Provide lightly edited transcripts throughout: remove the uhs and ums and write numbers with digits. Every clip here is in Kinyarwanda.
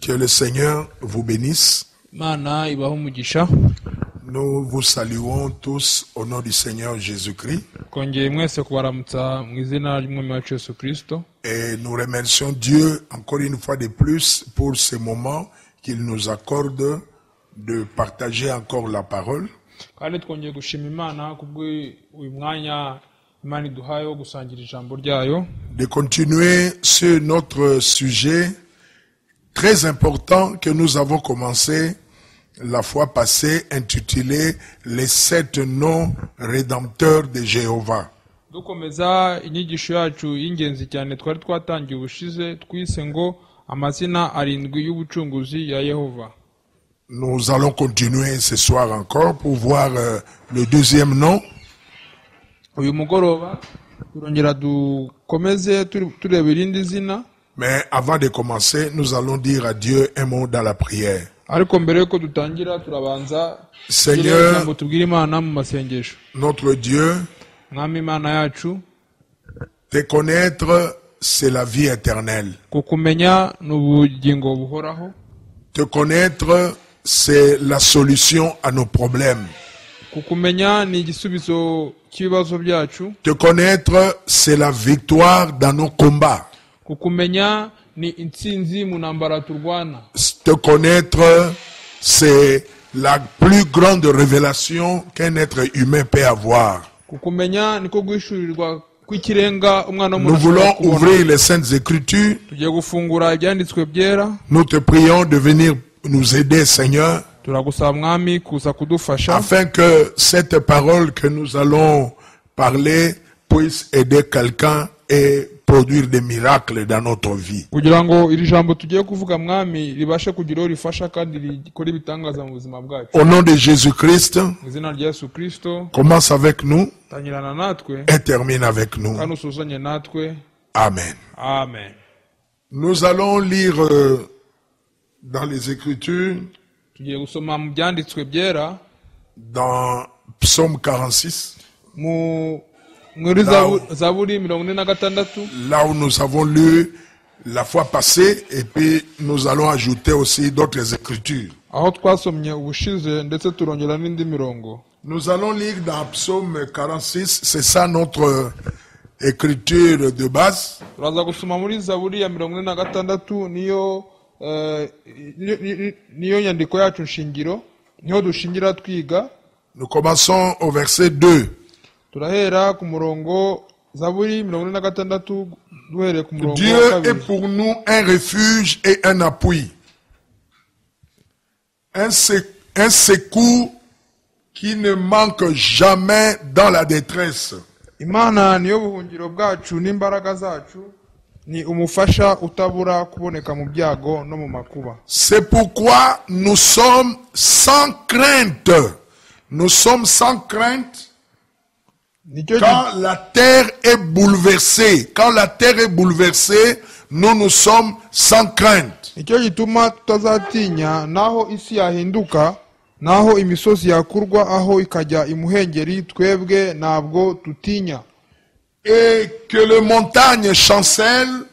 Que le Seigneur vous bénisse. Mana ibaho umugisha. Nous vous saluons tous au nom du Seigneur Jésus-Christ. Kongeye mwese kubaramutsa mu izina ry'Umwami wacu Yesu Kristo. Et nous remercions Dieu encore une fois de plus pour ce moment qu'il nous accorde de partager encore la parole. Kandi twongeye gushima Imana kubw'uyu mwanya Imana iduhaye wo gusangira ijambo ryayo. De continuer sur notre sujet très important que nous avons commencé la fois passée, intitulé Les 7 noms rédempteurs de Jéhovah. Dukomeza inyigisho yacu y'ingenzi cyane twari twatangiye ubushize twise ngo amazina 7 y'ubucunguzi ya Yehova. Nous allons continuer ce soir encore pour voir le deuxième nom. Uyu mugoroba turongera dukomeze tureba irindi zina. Mais avant de commencer, nous allons dire à Dieu un mot dans la prière. Ariko mbere yuko dutangira turabanza Seigneur, tubwire Imana mu masengesho. notre Dieu, Mwami Imana yacu, te connaître, c'est la vie éternelle. kukumenya n'ubugingo buhoraho. Te connaître, c'est la solution à nos problèmes. Kukumenya ni igisubizo cy'ibibazo byacu. Te connaître, c'est la victoire dans nos combats. Kukumenya ni intsinzi mu ntambara turwana. Te connaître, c'est la plus grande révélation qu'un être humain peut avoir. Kukumenya niko guhishurirwa kw'ikirenga umwana Nous w'umuntu voulons ashobora kubona. ouvrir les Saintes Écritures. Tugiye gufungura ibyanditswe byera. Nous te prions de venir nous aider, Seigneur, Turagusaba Mwami kuza kudufasha afin que cette parole que nous allons parler puisse aider quelqu'un et produire des miracles dans notre vie. kugira ngo iri jambo tugiye kuvuga Mwami ribashe kugira uwo rifasha kandi rikora ibitangaza mu buzima bwacu. Au nom de Jésus-Christ, Mu izina rya Yesu Kristo commence avec nous tangirana natwe et termine avec nous. kandi usuzanye natwe. Amen. Amen. Nous allons lire dans les Écritures, Tugiye gusoma mu byanditswe byera dans Psaume 46, muri Zaburi 46. là où nous avons lu la fois passée, et puis nous allons ajouter aussi d'autres Écritures. Aho twasomye ubushize ndetse turongera n'indi mirongo. Nous allons lire dans Psaume 46, c'est ça notre écriture de base. Turaza gusoma muri Zaburi ya 46 niyo nyandiko yacu nshingiro, niho dushingira twiga. Nous commençons au verset 2. Turahera ku murongo Zaburi 46 duhereye ku murongo wa Dieu est kabiri. pour nous un refuge et un appui, un secours qui ne manque jamais dans la détresse. Imana niyo buhungiro bwacu n'imbaraga zacu, ni umufasha utabura kuboneka mu byago no mu makuba. C'est pourquoi nous sommes sans crainte. Nous sommes sans crainte Nicyo quand la terre est bouleversée. Quand la terre est bouleversée, nous sommes sans crainte. gituma tutazatinya naho isi yahinduka, naho imisozi yakurwa aho ikajya imuhengeri, twebwe ntabwo tutinya. Et que les montagnes chancellent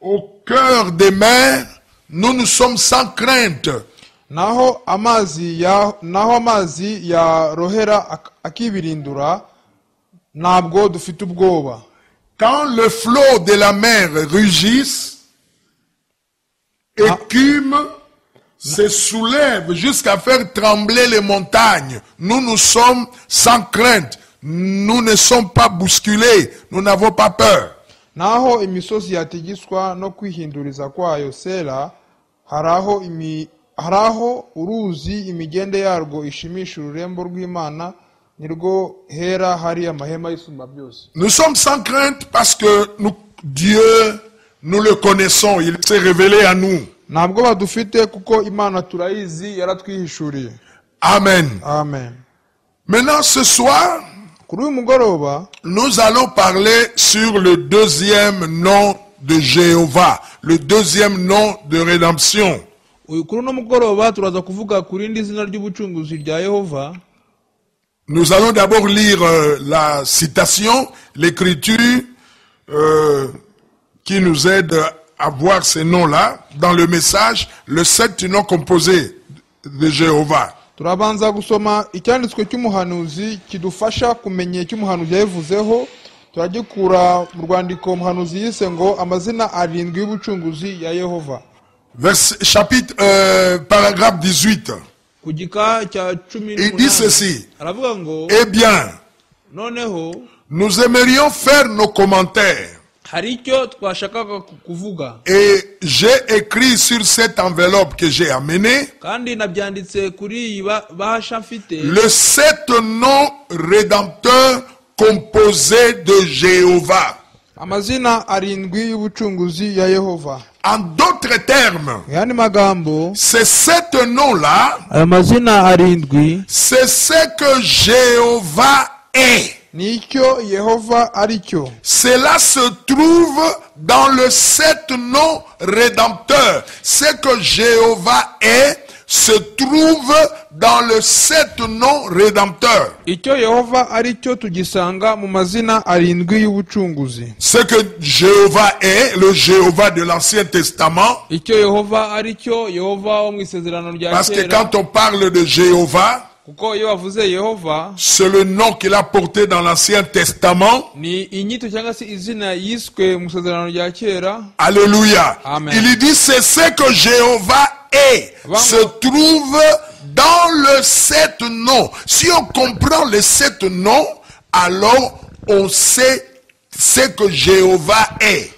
au cœur des mers, nous sommes sans crainte. Naho amazi ya rohera akibirindura, ntabwo dufite ubwoba. Quand le flot de la mer rugisse, écume, se soulève jusqu'à faire trembler les montagnes, nous sommes sans crainte. Nous ne sommes pas bousculés, nous n'avons pas peur. Naho imisozi yatigiswa no kwihinduriza kwayo sera, haraho uruzi imigende yarwo ishimisha ururembo rw'Imana, nirwo hera hari amahema y'isumba byose. Nous sommes sans crainte parce que Dieu, nous le connaissons, il s'est révélé à nous. Ntabwo badufite kuko Imana turayizi, yaratwihishuriye. Amen. Amen. Maintenant ce soir, Kuri uyu mugoroba nous allons parler sur le deuxième nom de Jéhovah, le deuxième nom de rédemption. kuri uno mugoroba turaza kuvuga kuri indi zina ry'ubucunguzi rya Yehova. Nous allons d'abord lire la citation, l'écriture qui nous aide voir ces noms-là dans le message, les 7 noms composés de Jéhovah. turabanza gusoma icyanditswe cy'umuhanuzi kidufasha kumenya icyo umuhanuzi yavuzeho. Turagikura mu rwandiko umuhanuzi yise ngo amazina arindwi y'ubucunguzi ya Yehova. Paragraphe 18. Il dit ceci. Eh bien, nous aimerions faire nos commentaires. Et j'ai écrit sur cette enveloppe que j'ai amenée le 7 noms rédempteurs composés de Jéhovah. Amazina arindwi y'ubucunguzi ya Yehova. En d'autres termes, ces 7 noms-là, c'est ce que Jéhovah est. Cela se trouve dans le 7 noms rédempteurs. Ce que Jéhovah est se trouve dans le 7 noms rédempteurs. Ce que Jéhovah est, le Jéhovah de l'Ancien Testament. Parce que quand on parle de Jéhovah, c'est le nom qu'il a porté dans l'Ancien Testament. Alléluia. Amen. Il dit c'est ce que Jéhovah est, se trouve dans le 7 noms. Si on comprend les 7 noms, alors on sait ce que Jéhovah est.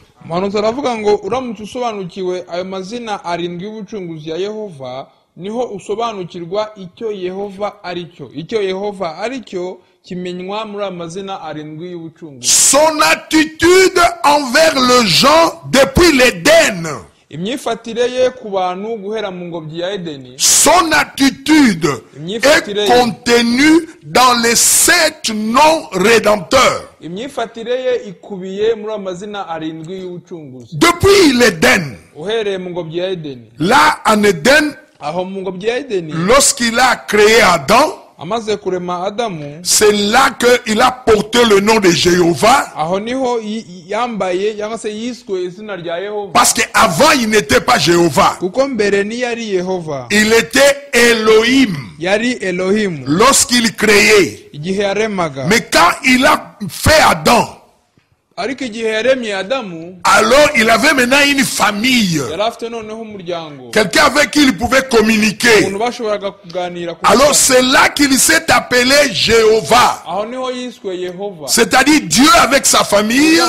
Niho usobanukirwa icyo Yehova aricyo. Icyo Yehova aricyo kimenywa muri amazina arindwi y'ubucunguzi. Son attitude envers le gens depuis l'Éden. Imyifatire ye ku bantu guhera mu ngobyi ya Edeni. Son attitude est contenue dans les 7 noms rédempteurs. Imyifatire ye ikubiye muri amazina arindwi y'ubucunguzi. Depuis l'Éden. Uhereye mu ngobyi ya Edeni. Là en Éden, lorsqu'il a créé Adam, c'est là qu'il a porté le nom de Jéhovah. Parce qu'avant il n'était pas Jéhovah. Il était Elohim. Lorsqu'il créait. Mais quand il a fait Adam, alors il avait maintenant une famille. Quelqu'un avec qui il pouvait communiquer. Alors c'est là qu'il s'est appelé Jéhovah. C'est-à-dire Dieu avec sa famille.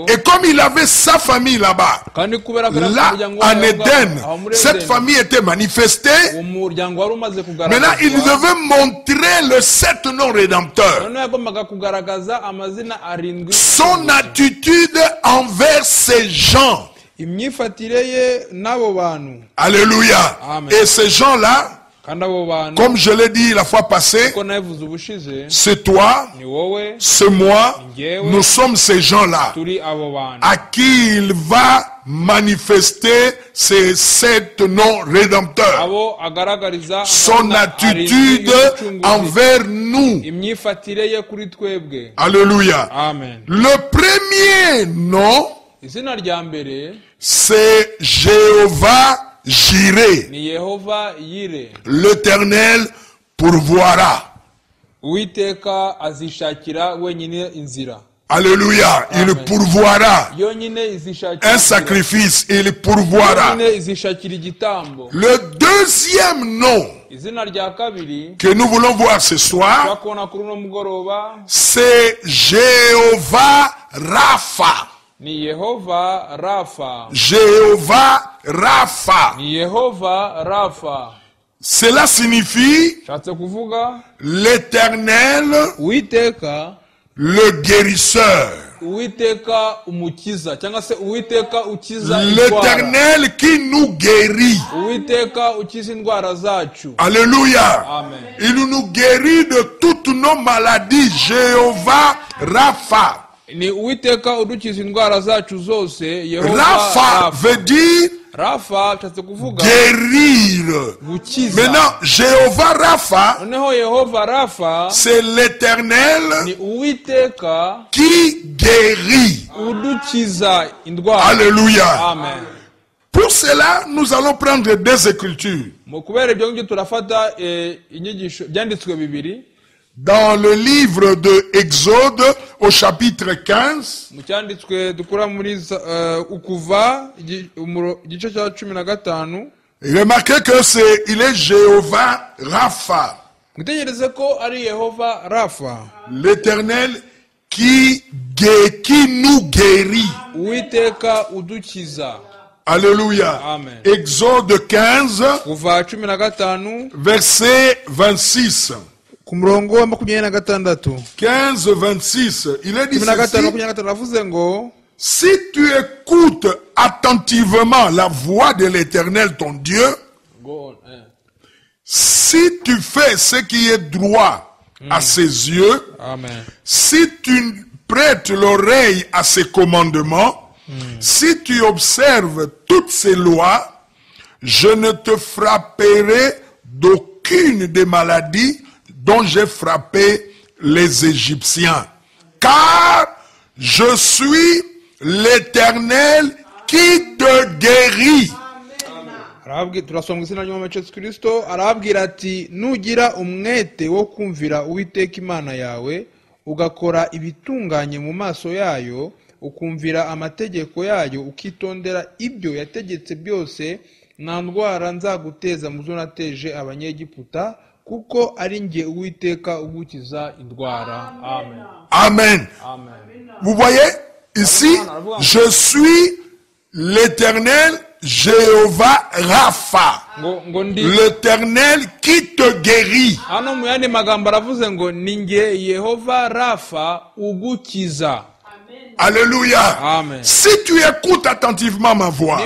Et comme il avait sa famille là-bas, là en Éden, cette famille était manifestée. Maintenant il devait montrer le 7 noms rédempteurs. Son attitude envers ces gens. Alléluia. Amen. Et ces gens-là, comme je l'ai dit la fois passée, c'est toi, c'est moi, nous sommes ces gens-là à qui il va manifester ces 7 noms rédempteurs. Son attitude envers nous. Alléluia. Amen. Le premier nom, c'est Jéhovah Jireh. L'Éternel pourvoira. Alléluia. Il pourvoira. Un sacrifice, il pourvoira. Le deuxième nom que nous voulons voir ce soir, c'est Jéhovah Rapha. Jéhovah Rapha. Cela signifie l'Éternel, le guérisseur. L'Éternel qui nous guérit. Alléluia. Amen. Il nous guérit de toutes nos maladies. Jéhovah Rapha. ni uwiteka udukiza indwara zacu zose. Yehova Rapha veut dire Rapha cyatse kuvuga guérir. gukiza. Maintenant, Jéhovah Rapha, Noneho Yehova Rapha c'est l'Éternel ni uwiteka qui guérit. udukiza indwara. Alléluia. Amen. Pour cela, nous allons prendre deux écritures. Mu kubera ibyo ngibyo turafata inyigisho byanditswe bibiri Dans le livre de Exode, au chapitre 15, mu cyanditswe dukura muri ukuva igice cya 15. remarquez que il est Jéhovah Rapha, Mwitegereze ko ari Yehova Rapha, l'Éternel qui nous guérit. uwiteka udukiza. Alléluia. Amen. Exode 15, Kuva 15 verset 26. ku murongo wa 26. 15, 26. Il est dit 15 ceci: avuze ngo si tu écoutes attentivement la voix de l'Éternel ton Dieu, si tu fais ce qui est droit à ses yeux, Amen. si tu prêtes l'oreille à ses commandements, si tu observes toutes ses lois, je ne te frapperai d'aucune des maladies dont j'ai frappé les Égyptiens. Car je suis l'Éternel qui te guérit. turasoma mu izina ry'umwami Yesu Kristo. Arababwira ati nugira umwete wo kumvira uwiteka Imana yawe ugakora ibitunganye mu maso yayo, ukumvira amategeko yayo, ukitondera ibyo yategetse byose, nta ndwara nzaguteza mu zo nateje abanyegiputa, kuko ari nge uwiteka ugukiza indwara. Amen. Amen. Amen. Vous voyez ici, je suis l'Éternel Jéhovah Rapha, l'Éternel qui te guérit. Hano mu yandi magambo aravuze ngo ni nge Yehova Rapha ugukiza. Alléluia. Amen. Si tu écoutes attentivement ma voix,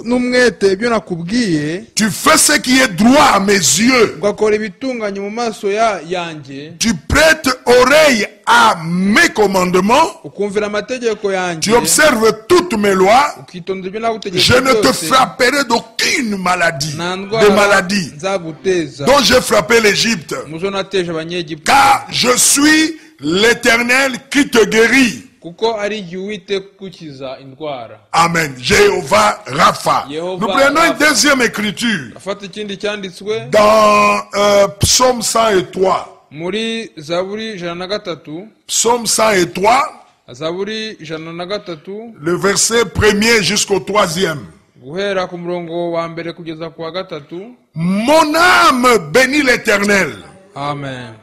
n'umwete ibyo nakubwiye, tu fais ce qui est droit à mes yeux, ugakora ibitunganye mu maso yanjye, tu prêtes oreille à mes commandements, ukumvira amategeko yanjye, tu observes toutes mes lois, ukitondera ibyo nagutegetse je ne te byose, frapperai d'aucune maladie, nta des ndwara maladies nzaguteza dont j'ai frappé l'Égypte, mu zo nateje abanyegiputa, car je suis l'Éternel qui te guérit. kuko ari jye uwiteka ugukiza indwara. Amen. Jéhovah Rapha. Jéhovah Nous prenons une Rapha. deuxième écriture Afata ikindi cyanditswe dans Psaume 103. muri Zaburi 103, Psaume 103, Zaburi 103, le verset 1er jusqu'au 3e. guhera ku murongo wa mbere kugeza ku wa 3. Mon âme bénit l'Éternel. Amen.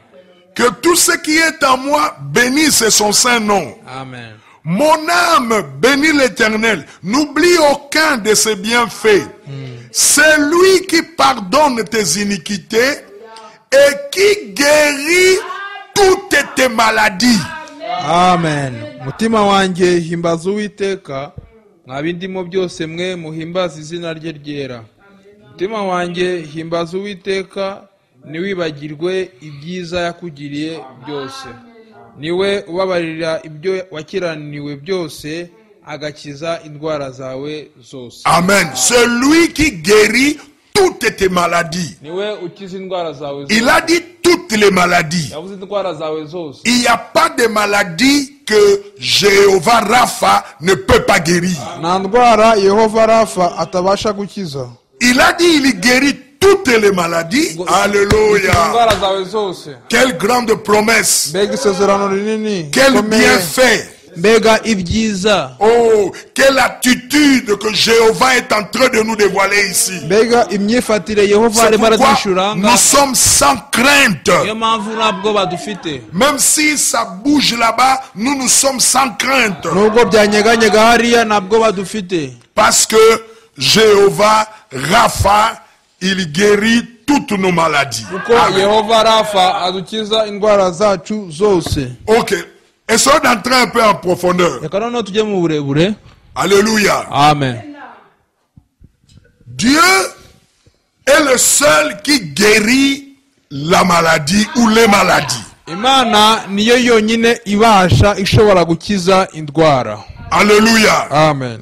Que tout ce qui est en moi bénisse son saint nom. Amen. Mon âme bénit l'Éternel. N'oublie aucun de ses bienfaits. C'est lui qui pardonne tes iniquités et qui guérit toutes tes maladies. Amen. Mutima wanjye himbaza uwiteka, mwabindimo byose mwe muhimbaza izina rye ryera. Mutima wanjye himbaza uwiteka, niwibagirwe ibyiza yakugiriye byose. Niwe ubabarira ibyo wakiraniwe byose, agakiza indwara zawe zose. Amen. C'est lui qui guérit toutes tes maladies. Niwe ukiza indwara zawe zose. Il a dit toutes les maladies. Yavuze indwara zawe zose. Il n'y a pas de maladie que Jéhovah Rapha ne peut pas guérir. Nta ndwara Yehova Rapha atabasha gukiza. Il a dit il guérit toutes les maladies. Alléluia. Indwara zawe zose. Quelle grande promesse. Mbega isezerano rinini. Quel bienfait. Mbega ibyiza. Oh, quelle attitude que Jéhovah est en train de nous dévoiler ici. Mbega imyifatire Yehova C'est arimo pourquoi aradushyura nous sommes sans crainte. niyo mpamvu nta bwoba dufite. Même si ça bouge là-bas, nous sommes sans crainte. Nubwo byanyeganyega hariya nta bwoba dufite. Parce que Jéhovah Rapha, il guérit toutes nos maladies. Kuko Yehova Rapha adukiza indwara zacu zose. Ok. Essayons d'entrer un peu en profondeur. Reka noneho tujye mu burebure. Alléluia. Amen. Dieu est le seul qui guérit la maladie ou les maladies. Imana niyo yonyine ibasha ishobora gukiza indwara. Alléluia. Amen.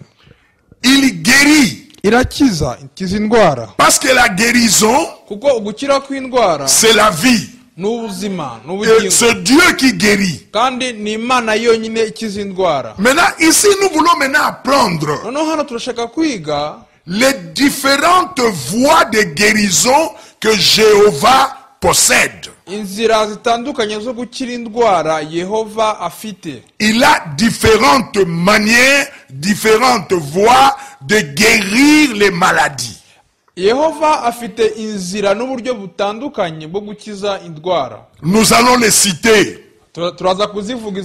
Il guérit. Irakiza, ikiza indwara. Parce que la guérison, Kuko ugukira kw'indwara c'est la vie. n'ubuzima, Et n'ubugingo. c'est Dieu qui guérit. Kandi ni Imana yonyine ikiza indwara. Maintenant, ici, nous voulons maintenant apprendre Noneho hano turashaka kwiga les différentes voies de guérison que Jéhovah possède. inzira zitandukanye zo gukira indwara Yehova afite. Il a différentes manières, différentes voies de guérir les maladies. Yehova afite inzira n'uburyo butandukanye bwo gukiza indwara. Nous allons les citer. Turaza kuzivuga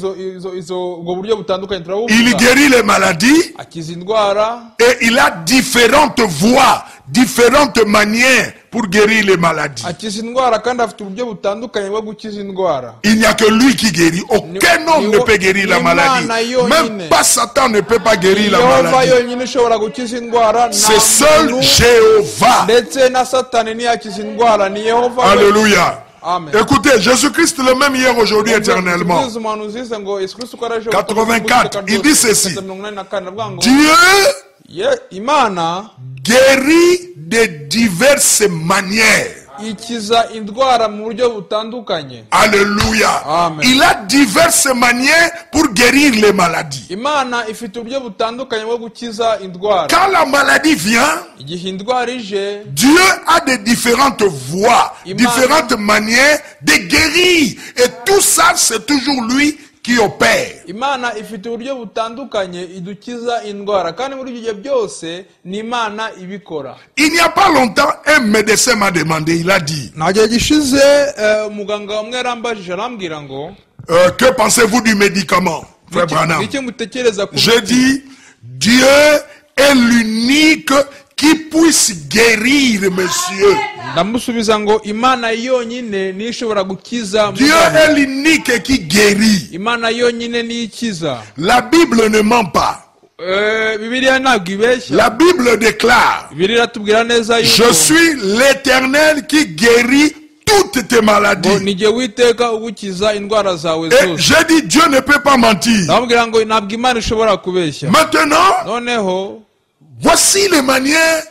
ubwo buryo butandukanye Il turabuvuga. guérit les maladies Akiza indwara, et il a différentes voies, différentes manières pour guérir les maladies. akiza indwara kandi afite uburyo butandukanye bwo gukiza indwara. Il n'y a que lui qui guérit. Aucun homme ne peut guérir la maladie. Même pas Satan ne peut pas guérir la Yehova maladie. yonyine ishobora gukiza indwara. C'est seul Jéhovah. Ndetse na Satani ntiyakiza indwara, ni Yehova. Alléluia. Amen. Écoutez, Jésus-Christ le même hier, aujourd'hui, éternellement. 84, il dit ceci. Dieu Imana guérit de diverses manières. ikiza indwara mu buryo butandukanye. Alléluia. Amen. Il a diverses manières pour guérir les maladies. Imana ifite uburyo butandukanye bwo gukiza indwara. Quand la maladie vient, Igihe indwara ije, Dieu a de différentes voies, différentes manières de guérir. Et tout ça, c'est toujours lui qui opère. Imana ifite uburyo butandukanye idukiza indwara, kandi muri ibyo byose ni Imana ibikora. Il n'y a pas longtemps, un médecin m'a demandé, il a dit, Ntagihe gishize umuganga umwe yarambajije arambwira ngo que pensez-vous du médicament, frère Branham? nicyo mutekereza ku Je dis, Dieu est l'unique qui puisse guérir, monsieur. ndamusubiza ngo Imana yonyine niyo ishobora gukiza. Dieu est l'unique qui guérit. Imana yonyine niyo ikiza. La Bible ne ment pas. Bibiliya ntabwo ibeshya. La Bible déclare, Bibiliya iratubwira neza je yuko suis l'Éternel qui guérit toutes tes maladies. ni jye Uwiteka ugukiza indwara zawe Et zose. j'ai dit, Dieu ne peut pas mentir. ndamubwira ngo ntabwo Imana ishobora kubeshya. Maintenant, Noneho voici les manières,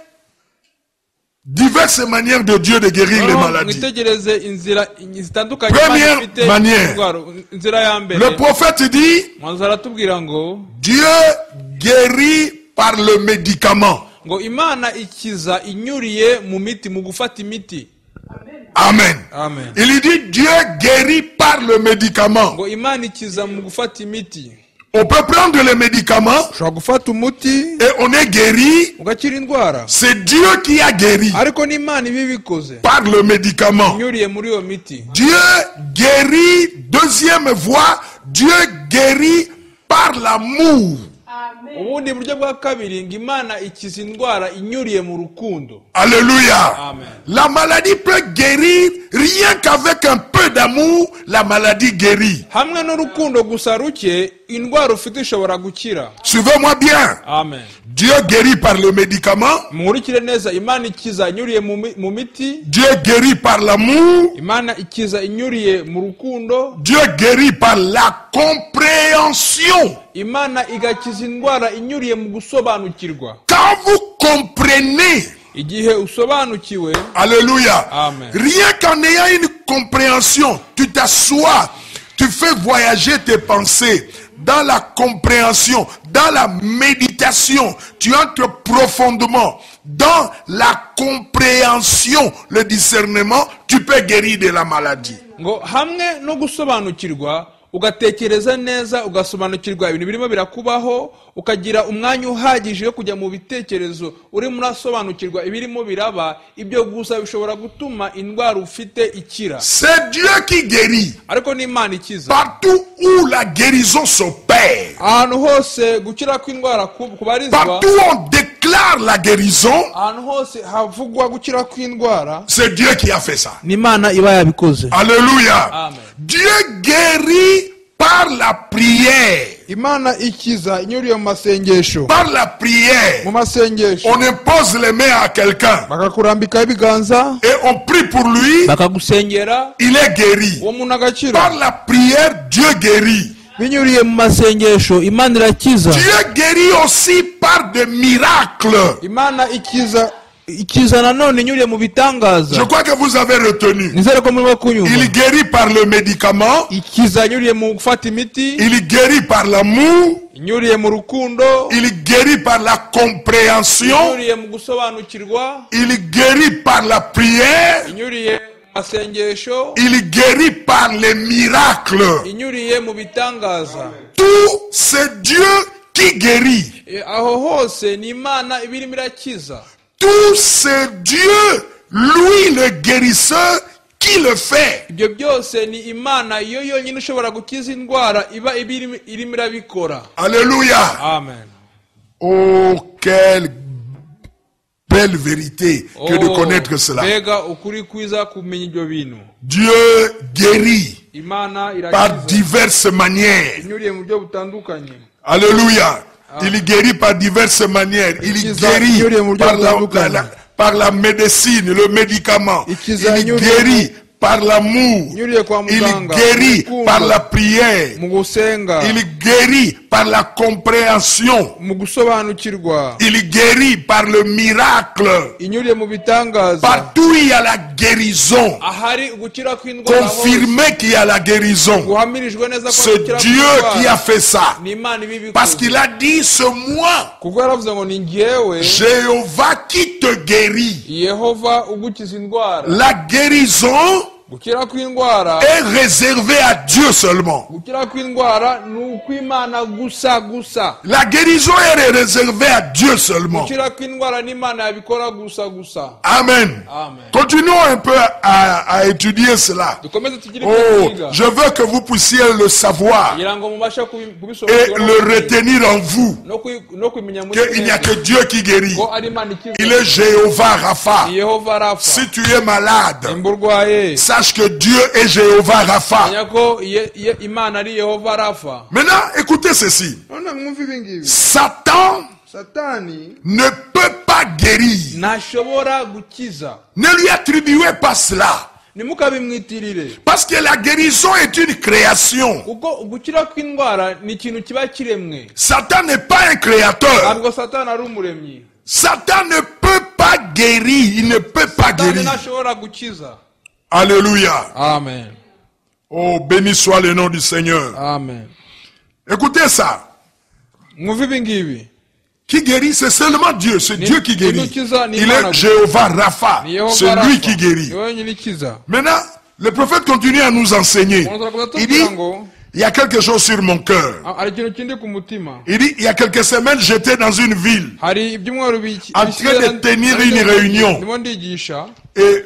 diverses manières de Dieu de guérir les maladies. mwitegereze inzira zitandukanye Première Imana ifite manière. indwara. Inzira ya mbere, Le prophète dit, mwanzo aratubwira ngo Dieu guérit par le médicament. Imana ikiza inyuriye mu miti, mu gufata imiti. Amen. Amen. Il dit, Dieu guérit par le médicament. Imana ikiza mu gufata imiti. On peut prendre les médicaments ushobora gufata umuti et on est guéri. ugakira indwara, C'est Dieu qui a guéri ariko ni Imana ibibikoze par le médicament. inyuriye muri iyo miti. Dieu guérit, deuxième voie, Dieu guérit par l'amour. Ubundi buryo bwa kabiri ngo Imana ikiza indwara inyuriye mu rukundo. Alléluia. Amen. La maladie peut guérir rien qu'avec un peu d'amour, la maladie guérit. Hamwe n'urukundo gusa ruke indwara ufite ishobora gukira. Suivez-moi bien. Amen. Dieu guérit par le médicament. Muhurikire neza, Imana ikiza inyuriye mu miti. Dieu guérit par l'amour. Imana ikiza inyuriye mu rukundo. Dieu guérit par la compréhension. Imana igakiza indwara inyuriye mu gusobanukirwa. Quand vous comprenez, Igihe usobanukiwe, alléluia, Amen. rien qu'en ayant une compréhension, tu t'assois, tu fais voyager tes pensées dans la compréhension, dans la méditation, tu entres profondément dans la compréhension, le discernement, tu peux guérir de la maladie. ngo hamwe no gusobanukirwa ugatekereza neza, ugasobanukirwa ibintu birimo birakubaho, ukagira umwanya uhagije yo kujya mu bitekerezo urimo urasobanukirwa ibirimo biraba, ibyo gusa bishobora gutuma indwara ufite ikira. C'est Dieu qui guérit. Ariko ni Imana ikiza. Partout où la guérison s'opère, Ahantu hose gukira kw'indwara kubarizwa, partout où on déclare la guérison, ahantu hose havugwa gukira kw'indwara, c'est Dieu qui a fait ça. ni Imana iba yabikoze. Alléluia. Amen. Dieu guérit par par la prière. Imana ikiza inyuriye mu masengesho. Par la prière, Mu masengesho on impose les mains à quelqu'un bakakurambika ibiganza et on prie pour lui, bakagusengera il est guéri. uwo muntu agakira. Par la prière, Dieu guérit. Binyuriye mu masengesho Imana irakiza. Dieu guérit aussi par des miracles. Imana ikiza nanone inyuriye mu bitangaza. Je crois que vous avez retenu. Nizere ko murimo kunyumva. Il guérit par le médicament. Ikiza inyuriye mu gufata imiti. Il guérit par l'amour. Inyuriye mu rukundo. Il guérit par la compréhension. Inyuriye mu gusobanukirwa. Il guérit par la prière. Inyuriye mu masengesho. Il guérit par les miracles. Inyuriye mu bitangaza. Tout c'est Dieu qui guérit. Aho hose ni Imana ibirimo irakiza. Tout c'est Dieu, lui le guérisseur, qui le fait. Ibyo byose ni Imana yo yonyine ushobora gukiza indwara iba irimo irabikora. Alléluia. Amen. Oh, quelle belle vérité que de connaître cela. Mbega ukuri kwiza kumenya ibyo bintu. Dieu guérit Imana par irakiza diverses manières. inyuriye mu buryo butandukanye. Alléluia. Il guérit par diverses manières. Il guérit par la médecine, le médicament. Il guérit par l'amour. Il guérit par la prière. Il guérit par la compréhension. Il guérit par le miracle. Partout il y a la guérison. Confirmé qu'il y a la guérison. C'est Dieu qui a fait ça. Parce qu'il a dit, c'est moi, Jéhovah, qui te guérit. La guérison est réservée à Dieu seulement. La guérison est réservée à Dieu seulement. Amen. Continuons un peu à étudier cela. Oh, je veux que vous puissiez le savoir et le retenir en vous. Qu'il n'y a que Dieu qui guérit. Il est Jéhovah Rapha. Si tu es malade, sache que Dieu est Jéhovah Rapha. Maintenant, écoutez ceci. Satan ne peut pas guérir. Ne lui attribuez pas cela. Parce que la guérison est une création. Satan n'est pas un créateur. Satan ne peut pas guérir. Il ne peut pas guérir. Alléluia. Amen. Oh, béni soit le nom du Seigneur. Amen. Écoutez ça. Qui guérit, c'est seulement Dieu. C'est Dieu qui guérit. Il est Jéhovah Rapha. C'est lui qui guérit. Maintenant, le prophète continue à nous enseigner. Il dit, il y a quelque chose sur mon cœur. Il dit, il y a quelques semaines, j'étais dans une ville en train de tenir une réunion. Et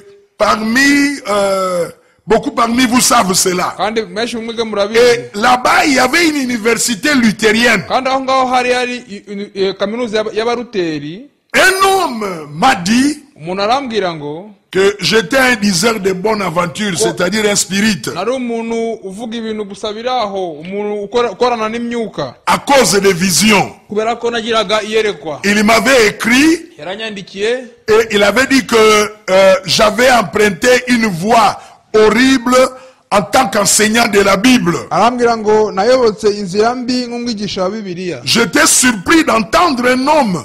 beaucoup parmi vous savent cela. Et là-bas, il y avait une université luthérienne. Un homme m'a dit que j'étais un diseur de bonne aventure, c'est-à-dire un spirit. À cause des visions. Il m'avait écrit et il avait dit que j'avais emprunté une voie horrible en tant qu'enseignant de la Bible. J'étais surpris d'entendre un homme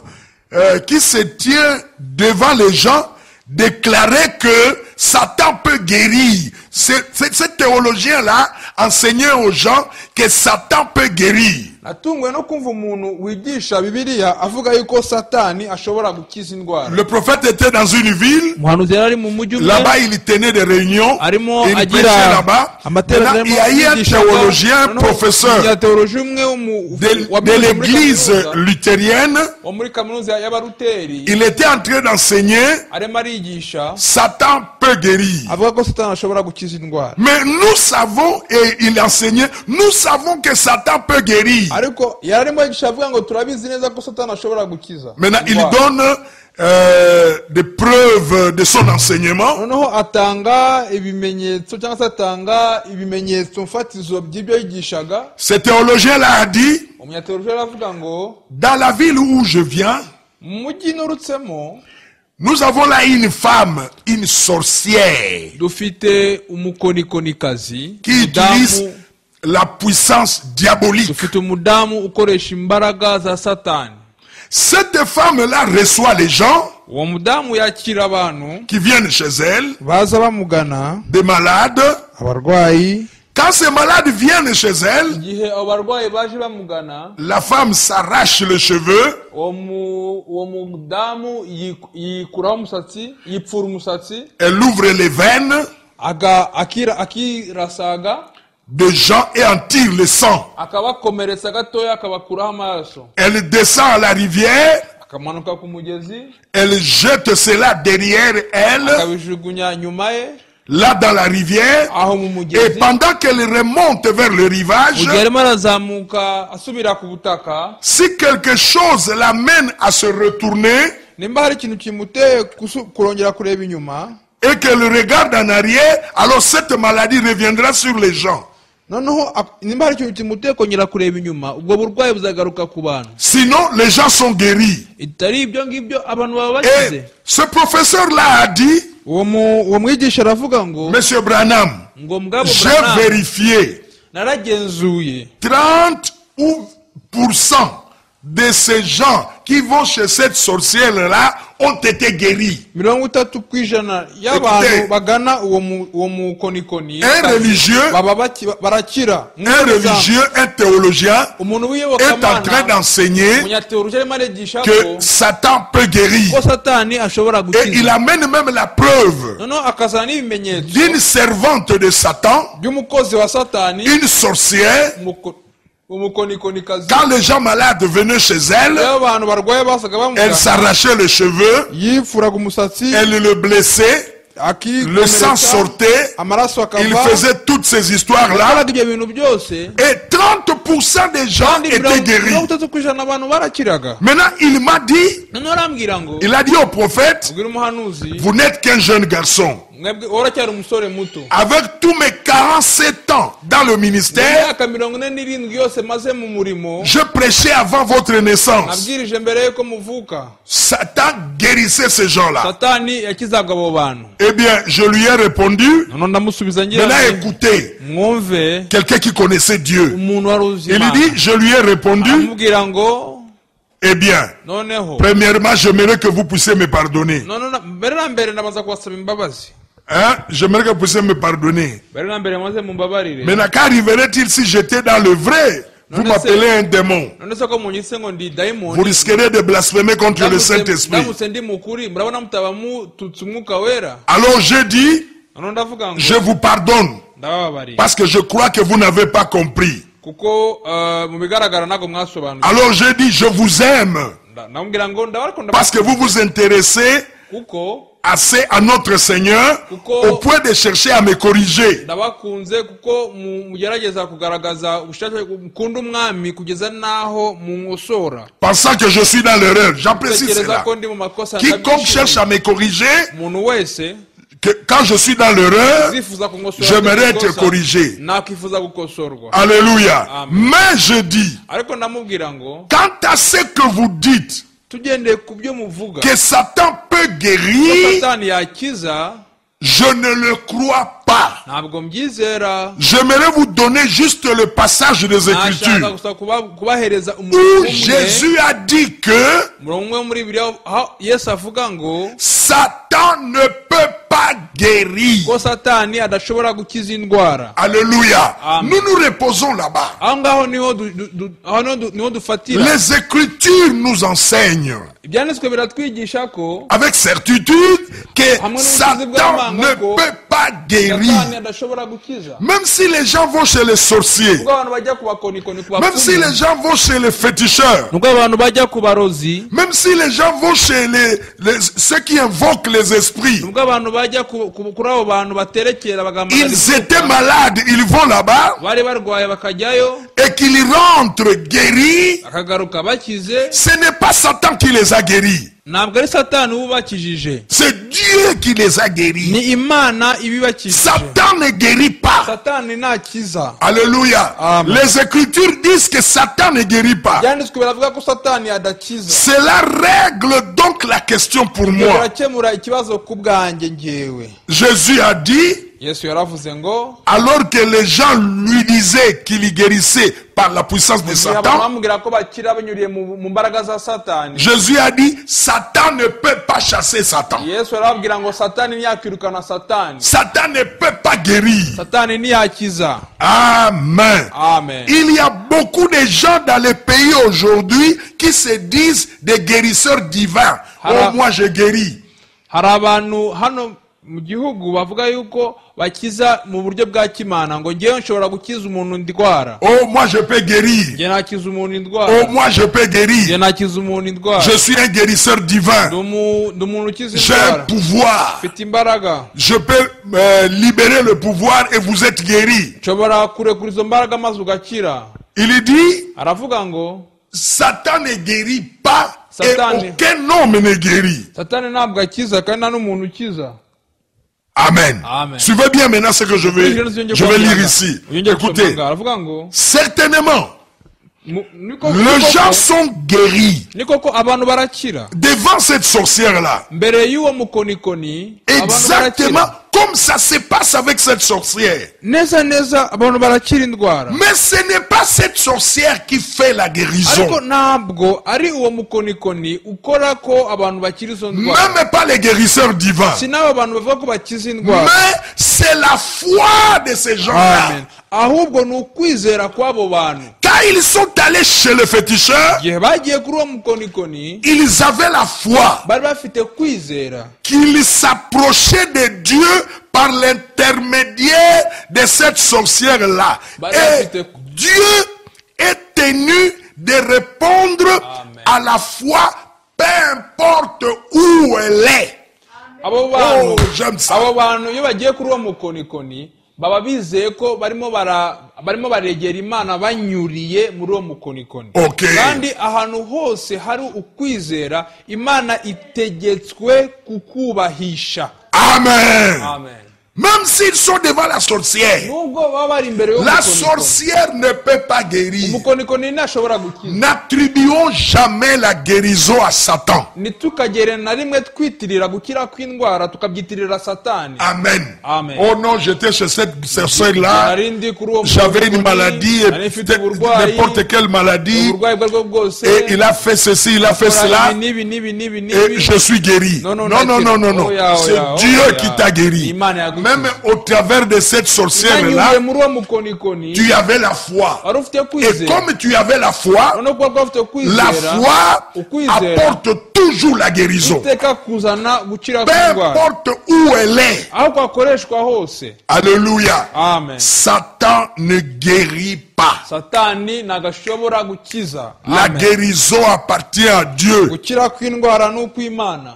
qui se tient devant les gens déclarer que Satan peut guérir. Cette théologien-là enseignait aux gens que Satan peut guérir. Le prophète était dans une ville. Là-bas, il tenait des réunions. Il prêchait là-bas. Il y a eu un théologien, un professeur de l'église luthérienne. Il était en train d'enseigner. Satan peut guérir. Mais nous savons, et il enseignait, nous savons que Satan peut guérir. Maintenant, il donne des preuves de son enseignement. noneho atanga ibimenyetso cyangwa se atanga ibimenyetso mfatizo by'ibyo yigishaga. Ce théologien-là a dit, Umunyateolojiya aravuga ngo dans la ville où je viens, mu mujyi nurutsemo nous avons là une femme, une sorcière, dufite umukonikonikazi, qui utilise la puissance diabolique. dufite umudamu ukoresha imbaraga za Satani. Cette femme-là reçoit les gens Uwo mudamu yakira abantu qui viennent chez elle, baza bamugana, des malades. abarwayi. Quand ces malades viennent chez elle, Igihe abo barwayi baje bamugana, la femme s'arrache les cheveux, uwo mudamu yikuraho umusatsi, yipfura umusatsi, elle ouvre les veines akirasaga de gens et en tire le sang. akabakomeretsa gatoya akabakuraho amaraso, Elle descend à la rivière, akamanuka ku mugezi, elle jette cela derrière elle, akabijugunya nyuma ye là dans la rivière, aho mu et mugezi. pendant qu'elle remonte vers le rivage, Mugihe arimo arazamuka asubira ku butaka, si quelque chose l'amène à se retourner nimba hari ikintu kimuteye kurongera kureba inyuma, et qu'elle regarde en arrière, alors cette maladie reviendra sur les gens. noneho nimba hari ikintu kimuteye kongera kureba inyuma, ubwo burwayi buzagaruka ku bantu. Sinon, les gens sont guéris. Itari ibyo ngibyo abantu baba bakize. Et ce professeur-là a dit, Uwo mwigisha aravuga ngo Monsieur Branham, ngo mugabo j'ai Branham, vérifié naragenzuye 30% de ces gens qui vont chez cette sorcière-là ont été guéris. 30% y'abantu bagana uwo mukonikoni Un religieux, barakira. un religieux, un théologien Umuntu est en train w'iyobokamana, d'enseigner umunyateolojiya arimo arigisha que ko Satan peut guérir. ko Satani ashobora Et il gukiza. amène même la preuve Noneho akazana n'ibimenyetso d'une servante de Satan, by'umukozi wa Satani, une sorcière. umukonikonikazi. Quand les gens malades venaient chez elle, Iyo abantu barwaye basaga elle bamugana, s'arrachait les cheveux, yifuraga umusatsi, elle le blessait, le sang sortait, amaraso il akava, faisait toutes ces histoires-là, yakoraga ibyo bintu byose, et 30% des gens kandi étaient guéris. 30% abantu barakiraga. Maintenant, il m'a dit, Noneho arambwira ngo, il a dit au prophète, ubwira umuhanuzi, vous n'êtes qu'un jeune garçon. mwebwe uracyari umusore muto. Avec tous mes 47 ans dans le ministère, Imyaka 47 yose maze mu murimo, je prêchais avant votre naissance. nabwirije mbere yuko muvuka. Satan guérissait ces gens-là. Satani yakizaga abo bantu. Eh bien, je lui ai répondu, Noneho ndamusubiza ngira maintenant nti, écoutez, mwumve quelqu'un qui connaissait Dieu. umuntu wari uzi Il Imana. dit, je lui ai répondu, Aramubwira ngo, eh bien, noneho premièrement, j'aimerais que vous puissiez me pardonner. mbere na mbere ndabanza kubasaba imbabazi. Hein? J'aimerais que vous puissiez me pardonner. Mbere na mbere maze mumbabarire. Maintenant, qu'arriverait-il si j'étais dans le vrai? Vous Non, m'appelez un démon. None se ko munyise ngo ndi Vous daimoni, risquerez de blasphémer contre le Saint-Esprit. ndamutse ndi mukuri, murabona mutaba mututse umwuka wera. Alors j'ai dit, Noneho ndavuga ngo, je vous pardonne. ndababarira. Parce que je crois que vous n'avez pas compris. Kuko mu bigaragara ntabwo mwasobanuye. Alors j'ai dit, je vous aime. Ndamubwira ngo ndabarakunda Parce que vous vous intéressez kuko assez à notre Seigneur au point de chercher à me corriger. ndabakunze kuko mugerageza kugaragaza ubushake mukunda umwami kugeza naho munkosora. Pensant que je suis dans l'erreur. J'apprécie Tekereza cela. ko ndi mu makosa, Quiconque cherche à me corriger, umuntu wese que quand je suis dans l'erreur, zifuza kunkosora, j'aimerais être corrigé. nakwifuza gukosorwa. Alléluia. Amen. Mais je dis, Ariko ndamubwira ngo, quant à ce que vous dites, tugendeye ku byo muvuga que Satan peut ko guérir, Satani yakiza, je ne le crois pas. ntabwo mbyizera. J'aimerais vous donner juste le passage des Nashaka Écritures gusa kubahereza où umurongo umwe, Jésus a dit que umurongo umwe muri Bibiliya aho Yesu avuga ngo Satan ne peut pas guérir. ko Satani adashobora gukiza indwara. Alléluia. Amen. Nous nous reposons là-bas. Aho ngaho niho dufatira. Les Écritures nous enseignent Ibyanditswe biratwigisha ko avec certitude que Hamwe n'ubusizi Satan bw'amanga ne ko peut pas guérir. Satani adashobora gukiza. Même si les gens vont chez les sorciers, Ubwo abantu bajya ku bakonikoni, ku même si bapfumu, les gens vont chez les féticheurs, ubwo abantu bajya ku barozi, même si les gens vont chez ceux qui invoquent les esprits, ubwo abantu bajya kuri abo bantu baterekera bagamagara ils étaient malades, ils vont là-bas bari barwaye bakajyayo et qu'ils rentrent guéris, bakagaruka bakize. ce n'est pas Satan qui les a guéris. ntabwo ari satani ubakijije, c'est Dieu qui les a guéris. ni imana ibibakijije. Satan ne guérit pas. satani ntakiza. Alléluia. Amen. Les Écritures disent que Satan ne guérit pas. byanditswe biravuga ko satani adakiza. Cela règle donc la question pour moi. birakemura ikibazo ku bwanjye ngewe. Jésus a dit, yesu yaravuze ngo, alors que les gens lui disaient qu'il y guérissait par la puissance de abantu Satan, bamubwira ko bakira banyuriye mu mbaraga za satani, Jésus a dit, Satan ne peut pas chasser Satan. yesu arababwira ngo satani ntiyakirukana satani, Satan ne peut pas guérir. satani ntiyakiza. Amen. Amen. Il y a beaucoup de gens dans le pays aujourd'hui qui se disent des guérisseurs divins. Oh, moi je guéris. hari abantu hano mu gihugu bavuga yuko bakiza mu buryo bwa kimana, ngo ngewe nshobora gukiza umuntu indwara, Oh, moi je peux guérir. nge nakiza umuntu indwara, Oh, moi je peux nge guérir. nakiza umuntu indwara, Je suis un guérisseur divin. ndi umuntu ukiza J'ai un indwara, pouvoir. mfite imbaraga, Je peux libérer le pouvoir et vous êtes guéris. nshobora kurekura izo mbaraga maze ugakira. Il dit, aravuga ngo Satan ne guérit pas et Satan. aucun homme ne guérit. satani ntabwo akiza kandi nta n'umuntu ukiza. Amen. Amen. Suivez bien maintenant ce que je vais lire ici. Écoutez, aravuga ngo certainement, les les gens sont guéris ni koko abantu barakira devant cette sorcière-là. mbere y'uwo mukonikoni. abantu Exactement barakira comme ça se passe avec cette sorcière. neza neza, abantu barakira indwara. Mais ce n'est pas cette sorcière qui fait la guérison. ariko ntabwo ari uwo mukonikoni ukora ko abantu bakira izo ndwara, Même pas les guérisseurs divins. si n'abo bantu bavuga ko bakiza indwara. Mais c'est la foi de ces gens-là. Amen. ahubwo ni ukwizera kw'abo bantu. Quand ils sont allés chez le féticheur, igihe bagiye kuri uwo mukonikoni, ils avaient la foi bari bafite kwizera qu'ils s'approchaient de Dieu par l'intermédiaire de cette sorcière-là. Bah, Et Dieu est tenu de répondre Amen. à la foi, peu importe où elle est. abo Oh, bantu j'aime ça. abo bantu iyo bagiye kuri uwo mukonikoni baba bizeye ko barimo baregera imana banyuriye muri uwo mukonikoni. Okay. kandi ahantu hose hari ukwizera, imana itegetswe kukubahisha. Amen. Amen. Même s'ils sont devant la sorcière, nubwo baba bari imbere la y'umukonikoni, sorcière ne peut pas guérir. umukonikoni ntashobora gukiza. N'attribuons jamais la guérison à Satan. ntitukagere na rimwe twitirira gukira kw'indwara tukabyitirira satani. Amen. Amen. Oh non, j'étais chez cette sorcière-là. Nari ndi kuri uwo J'avais une mukonikoni, maladie, nari mfite uburwayi, n'importe quelle maladie. uburwayi ubwo aribwo bwose, Et il a fait ceci, il a fait cela. nibi Et je suis guéri. Non, Non, non, non, non, non, non. Oya, C'est oya, Dieu oya. qui t'a guéri. Imana yagukiza. Même au travers de cette sorcière-là, Nanyuze muri uwo mukonikoni, tu avais la foi. wari ufite Et kwizera. comme tu avais la foi, noneho kuba ufite la kwizera, foi ukwizera apporte toujours la guérison. iteka kuzana gukira Peu kw'indwara, importe où elle est. aho kwakoreshwa hose. Alléluia. Amen. Satan ne guérit pas. satani ntagashobora gukiza. La Amen. guérison appartient à Dieu. gukira kw'indwara ni ukw'Imana.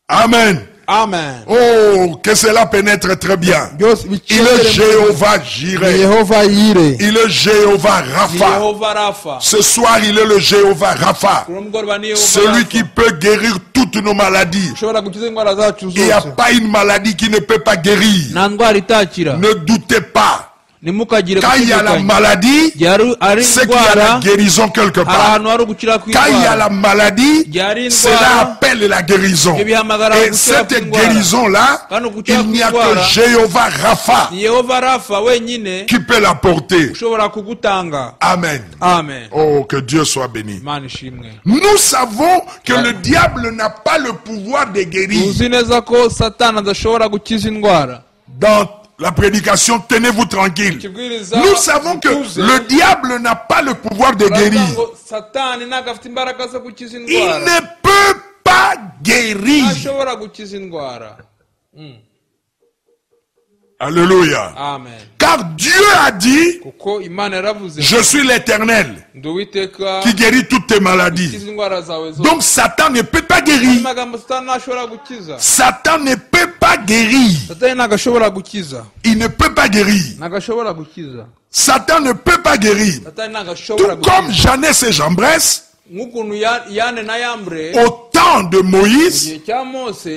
Amen. Amen. Oh, que cela pénètre très bien. byose Il est bicengere Jéhovah muri Jireh. Yehova Yire, Il est Jéhovah Rapha. Yehova Rafa. Ce soir, il est le Jéhovah Rapha. kuri uwo mugoroba ni Yehova Celui Rafa. qui peut guérir toutes nos maladies. ushobora gukiza indwara zacu Il n'y a zose. pas une maladie qui ne peut pas guérir. nta ndwara itakira. Ne doutez pas. ntimukagire Quand il y a la gushidikanya. maladie, Igihe ari c'est qu'il y a la indwara, guérison quelque hari part. ahantu hari ugukira Quand il y a kw'indwara. la maladie, Igihe cela indwara, appelle la guérison. ibyo bihamagara Et gukira cette kw'indwara. guérison-là, Kandi ugukira il n'y a kw'indwara, que Jéhovah Rapha ni Yehova Rafa wenyine qui peut l'apporter. ushobora kugutanga. Amen. Amen. Oh, que Dieu soit béni. Imana ishimwe. Nous savons que le diable n'a pas le pouvoir de guérir. uzi neza ko satani adashobora gukiza indwara. Dans la prédication, tenez-vous tranquille. Ikibwiriza Nous savons que mutuze, le diable n'a pas le pouvoir de baravuga guérir. ngo satani ntabwo afite imbaraga zo gukiza Il indwara. ne peut pas guérir. ntashobora gukiza indwara. Alléluia. Amen. Car Dieu a dit, kuko Imana yaravuze je suis l'Éternel ndi Uwiteka qui guérit toutes tes maladies. ukiza indwara zawe zose. Donc Satan ne peut pas guérir. amagambo satani ntashobora gukiza. Satan ne peut pas guérir. satani ntabwo ashobora gukiza. Il ne peut pas guérir. ntabwo ashobora gukiza. Satan ne peut pas guérir. satani ntabwo ashobora Tout comme gukiza. Jeannès et Jambres, nk'ukuntu Yane na Yambre au temps temps de Moïse, igihe cya mose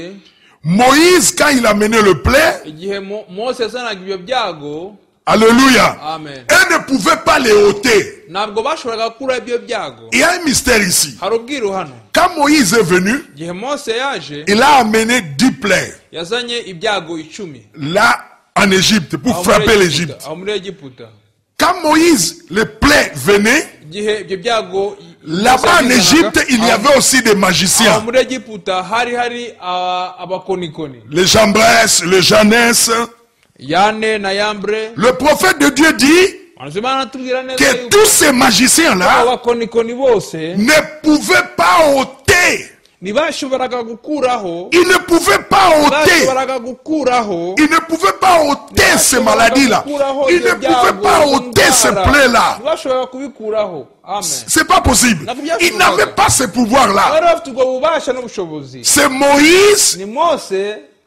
Moïse, quand il a mené le plaid, igihe mose yazanaga ibyo byago, alléluia, amen, elle ne pouvait pas les ôter. ntabwo bashoboraga gukura ibyo byago. Il y a un mystère ici. hari ubwiru hano. Quand Moïse est venu, igihe mose yaje, il a amené 10 plaies yazanye ibyago 10 là en Égypte pour frapper l'Égypte. aho muri Egiputa. Quand Moïse, les plaies venaient, igihe ibyo byago là-bas en Égypte, il y avait aussi des aho magiciens. muri Egiputa hari abakonikoni, Les Jambres, les Jannes. Yane na Yambre. Le prophète de Dieu dit Manzimana atubwira neza que yuko tous ces magiciens-là abakonikoni bose ne pouvaient pas ôter. ntibashoboraga gukuraho, Ils ne pouvaient pas ôter. bashoboraga gukuraho, Ils ne pouvaient pas ôter ces maladies-là. Ils ne pouvaient pas ôter ces plaies-là. ntibashoboraga kubikuraho. Amen. C'est pas possible. Ils n'avaient pas ce pouvoir-là. bari bafite ubwo bubasha n'ubushobozi. C'est Moïse ni Mose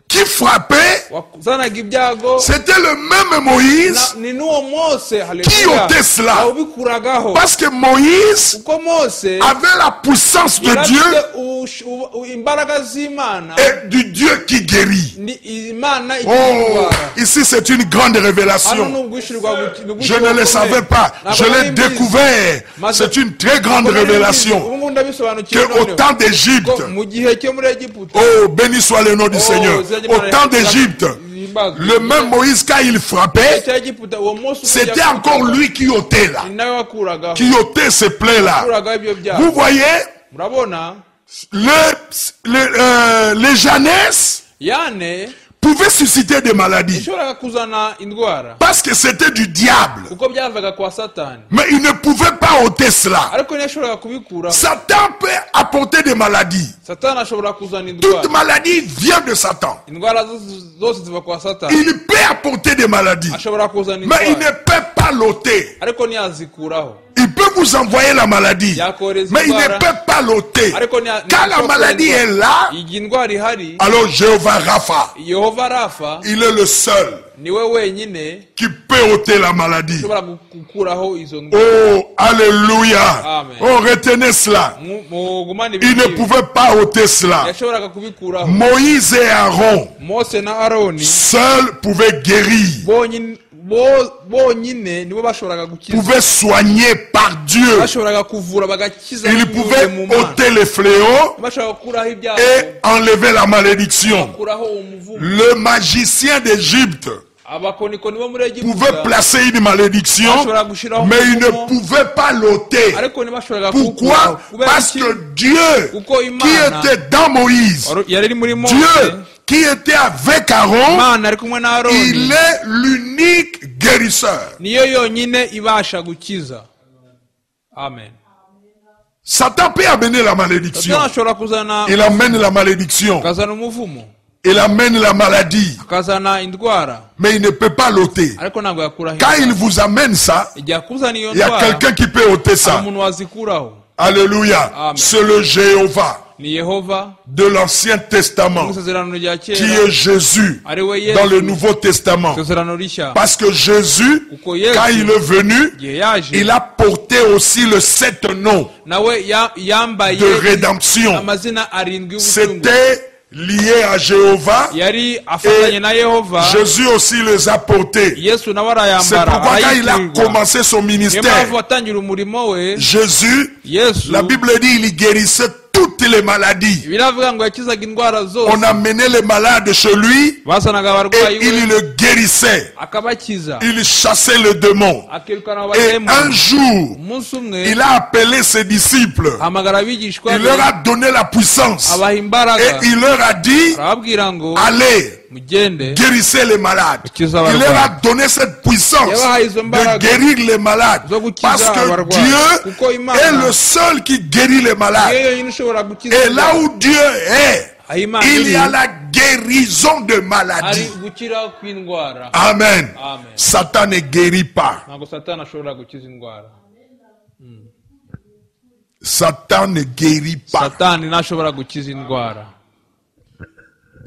qui frappait. wazanaga ibyago, C'était le même Moïse ni n'uwo Mose, qui haleluya, ôtait cela. ubikuragaho. Parce que Moïse kuko Mose avait la puissance de Dieu imbaraga z'Imana, et du Dieu qui guérit. ni Imana Oh, ikindwara. ici c'est une grande Hano révélation. n'ubwishyurwa Je ne le savais pas. Je l'ai découvert. C'est une très grande révélation. Que au temps d'Égypte, mu gihe cyo muri Egiputa, oh, béni soit le nom du Seigneur. Au temps d'Égypte, le même Moïse, quand il frappait, c'était encore lui qui ôtait là. ni nawe wakuragaho, Qui ôtait ces plaies-là. wakuragaho ibyo byago. Vous voyez, murabona les Jannes Yane pouvaient susciter des maladies. ishoboraga kuzana indwara Parce que c'était du diable. kuko byavaga kwa Satani, Mais il ne pouvait pas ôter cela. ariko ntiyashoboraga kubikuraho. Satan peut apporter des maladies. Satani ashobora kuzana Toute indwara, maladie vient de Satan. indwara zose ziva kwa Satani. Il peut apporter des maladies. ashobora kuzana Mais il indwara, ne peut pas l'ôter. ariko ntiyazikuraho. Il peut vous envoyer la maladie. yakohereza Mais il ne indwara, peut pas l'ôter. ariko Quand la maladie est là, igihe indwara ihari, alors Jéhovah Rapha, Yehova Rafa il est le seul niwe wenyine qui peut ôter la maladie. ushobora gukuraho izo ndwara. Oh, alléluia. Amen. Oh, retenez cela. mugumane Il ne ibingibi, pouvait pas ôter cela. yashoboraga kubikuraho. Moïse et Aaron Mose na Aroni seuls pouvaient guérir, bonyine nibo bashoboraga gukiza, pouvaient soigner par Dieu. bashoboraga kuvura bagakiza, Ils binyuze pouvaient mu Mana. ôter les fléaux bashobora gukuraho ibyago, et enlever la malédiction. gukuraho umuvumo. Le magicien d'Égypte abakonikoni bo muri pouvait Egiputa placer une malédiction, bashobora gushiraho mais il ne umuvumo, pouvait pas l'ôter. ariko ntibashoboraga Pourquoi? kuwukuraho. Kubera Parce iki? que Dieu kuko qui Imana était dans Moïse, yari iri muri Mose, Dieu qui était avec Aaron, Imana ari kumwe na Aroni, il est l'unique guérisseur. niyo yonyine ibasha gukiza. Amen. Satan peut amener la malédiction. Satani ashobora kuzana, Il amène la malédiction. akazana umuvumo, Il amène la maladie. akazana indwara, Mais il ne peut pas l'ôter. ariko ntabwo yakuraho. Quand il vous amène ça, igihe akuzana iyo il y a ndwara, quelqu'un qui peut ôter hari ça. umuntu wazikuraho. Alléluia. Amen. C'est le Jéhovah ni Yehova de l'Ancien mu Testament isezerano rya qui kera, est Jésus ari we dans le Yesu Nouveau Testament. mu isezerano rishya. Parce que Jésus, kuko Yesu quand il est venu, igihe yaje, il a porté aussi le 7 noms nawe yambaye de rédemption. amazina arindwi y'ubutunzi. C'était lié à Jéhovah. yari afatanye na Yehova. Jésus aussi les a portés. Yesu nawe C'est arayambara, pourquoi quand il a arayitirirwa. commencé son niyo ministère, mpamvu atangira umurimo we, Jésus, Yesu, la Bible dit, il guérissait toutes les maladies. biravuga ngo yakizaga indwara zose. On amenait les malades chez lui bazanaga abarwayi et il we, le guérissait. akabakiza, Il chassait le démon. akirukana Et abadayimoni. un jour, umunsi umwe il a appelé ses disciples. ahamagara abigishwa Il be, leur a donné la puissance. abaha imbaraga, Et il leur a dit, arababwira ngo allez, mugende guérissez les malades. Gukiza Il leur a abarwayi. donné cette puissance Yabahaye izo de mbaraga guérir les malades. zo gukiza Parce que abarwayi. Dieu Kuko Imana est le seul qui guérit les niyo malades. yonyine ushobora gukiza Et là indwara. où Dieu est, aho Imana il y a iri, la guérison de ari maladies. gukira kw'indwara. Amen. Amen. Satan ne guérit pas. ntabwo Satani ashobora gukiza indwara. Satan ne guérit pas. Satani ntashobora gukiza indwara.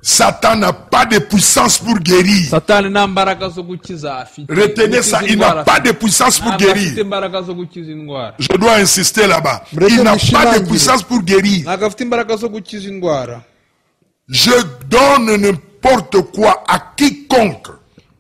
Satan n'a pas de puissance pour guérir. Satani nta mbaraga zo gukiza afite. Retenez ça, il n'a pas de puissance pour Ntabwo afite guérir. imbaraga zo gukiza indwara. Je dois insister là-bas. Il n'a pas de puissance pour guérir. Ntabwo afite imbaraga zo gukiza indwara. Je donne n'importe quoi à quiconque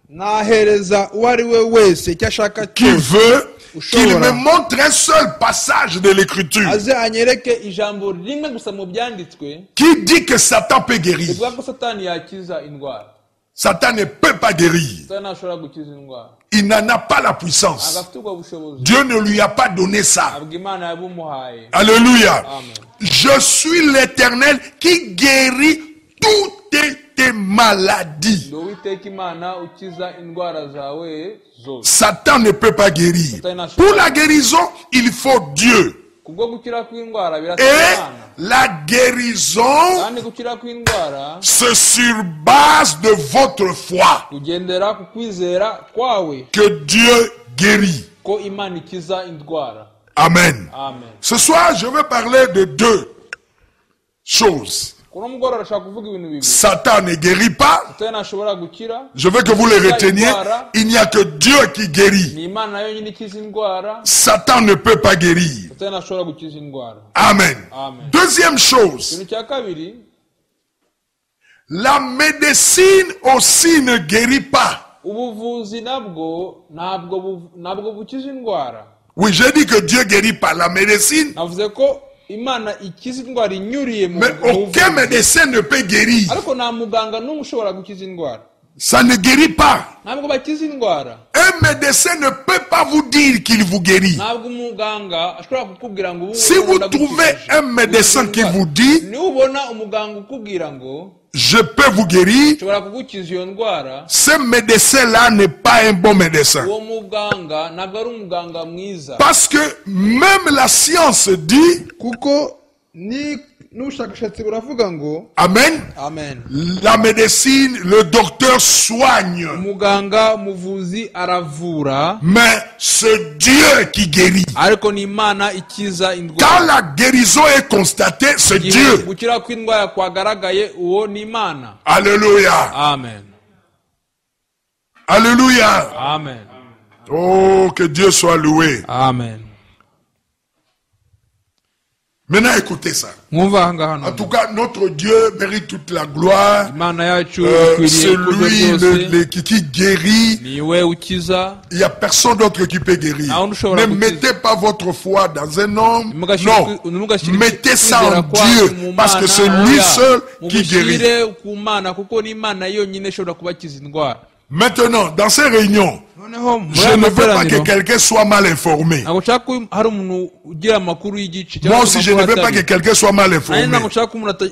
Nahereza uwo ari we wese icyo ashaka qui cyose veut qu'il me ushobora montre un seul passage de l'écriture aze anyereke ijambo rimwe gusa mu byanditswe qui dit que Satan peut guérir. rivuga ko Satani yakiza indwara. Satan ne peut pas guérir. Satani ashobora gukiza indwara. Il n'en a pas la puissance. Agafite ubwo bushobozi. Dieu ne lui a pas donné ça. Abwo Imana yabumuhaye. Alléluia. Amen. Je suis l'Éternel qui guérit toutes tes maladies. Ndi Uwiteka Imana ukiza indwara zawe zose. Satan ne peut pas guérir. Pour la guérison, il faut Dieu. Kubwo gukira kw'indwara birasaba Et Imana. la guérison, Kandi gukira kw'indwara c'est sur base de votre foi kugendera ku kwizera kwawe que Dieu guérit. ko Imana ikiza indwara. Amen. Amen. Ce soir, je vais parler de deux choses. Kuno mugoroba arashaka kuvuga ibintu bibiri. Satan ne guérit pas. Satani ashobora gukira. Je veux que vous les reteniez. Il n'y a que Dieu qui guérit. Ni Imana yonyine ikiza indwara. Satan ne peut pas guérir. Satani ashobora gukiza indwara. Amen. Amen. Deuxième chose, Ikintu cya kabiri, la médecine aussi ne guérit pas. ubuvuzi ntabwo bukiza indwara. Oui, j'ai dit que Dieu guérit pas. La médecine, Navuze ko Imana ikiza indwara inyuriye mu mais aucun médecin ne peut guérir. ariko nta muganga n'umwe ushobora gukiza indwara. Ça ne guérit pas. Ntabwo bakiza indwara. Un médecin ne peut pas vous dire qu'il vous guérit. Ntabwo umuganga ashobora kukubwira ngo Si vous trouvez un médecin qui vous dit, niubona umuganga ukubwira ngo je peux vous guérir, nshobora kugukiza iyo ndwara, ce médecin-là n'est pas un bon médecin. uwo muganga ntabwo ari umuganga mwiza. Parce que même la science dit, Kuko n'ubushakashatsi buravuga ngo Amen, amen, la médecine, le docteur soigne, umuganga umuvuzi aravura, mais c'est Dieu qui guérit. ariko ni Imana ikiza Quand indwara. la guérison est constatée, c'est Igihe Dieu. gukira kw'indwara kwagaragaye, uwo ni Imana. Alléluia. Amen. Alléluia. Amen. Oh, que Dieu soit loué. Amen. Maintenant, écoutez ça. Mwumva aha ngaha En none. tout cas, notre Dieu mérite toute la gloire. Imana yacu C'est ikwiriye lui ikuzo ryose. qui guérit. Niwe ukiza. Il n'y a personne d'autre qui peut guérir. Ah, on ushobora Ne gukiza. mettez pas votre foi dans un homme. Non. Ntimugashyire Mettez ça en kwizera kwanyu Dieu. mu Parce que Mana, c'est lui oya. seul qui guérit. Mugushyire ku Mana kuko ni Imana yonyine ishobora kubakiza indwara. Maintenant, dans ces réunions, Noneho muri je aya ne veux pas que materaniro quelqu'un soit mal informé. ntabwo nshaka ko hari umuntu ugira amakuru y'igice Moi aussi, je ne veux pas que quelqu'un soit mal nanjye informé. ntabwo nshaka ko umuntu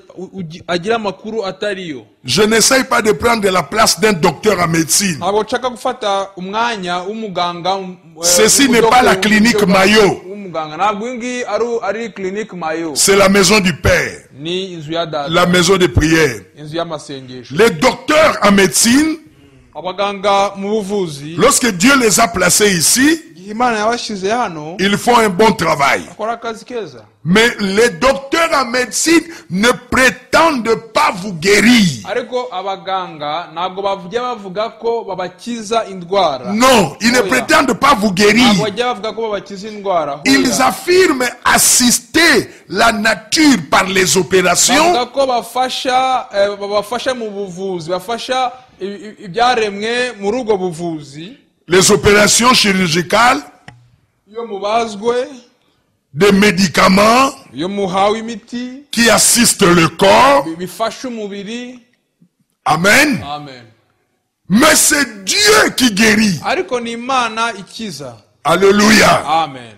agira amakuru atariyo. Je n'essaye pas de prendre la place d'un docteur en médecine. Ntabwo nshaka gufata umwanya w'umuganga. Ceci n'est pas la clinique Mayo. w'umuganga ntabwo iyi ngiyi ari clinique Mayo. C'est la maison du Père, Ni inzu ya data, la maison de prière. inzu y'amasengesho. Les docteurs en médecine, Abaganga mu buvuzi, lorsque Dieu les a placés ici, igihe Imana yabashyize hano, ils font un bon travail. bakora akazi keza. Mais les docteurs en médecine ne prétendent pas vous guérir. Ariko abaganga ntabwo bajya bavuga ko babakiza indwara. Non, ils ne prétendent pas vous guérir. Ntabwo bajya bavuga ko babakiza indwara. Ils affirment assister la nature par les opérations, Bavuga ko babafasha mu buvuzi, bafasha ibyaremwe muri ubwo buvuzi. les opérations chirurgicales, Iyo mubazwe, des médicaments iyo muhawe imiti, qui assistent le corps. bifasha umubiri. Amen. Amen. Mais c'est Dieu qui guérit. Ariko ni Imana ikiza. Alléluia. Amen.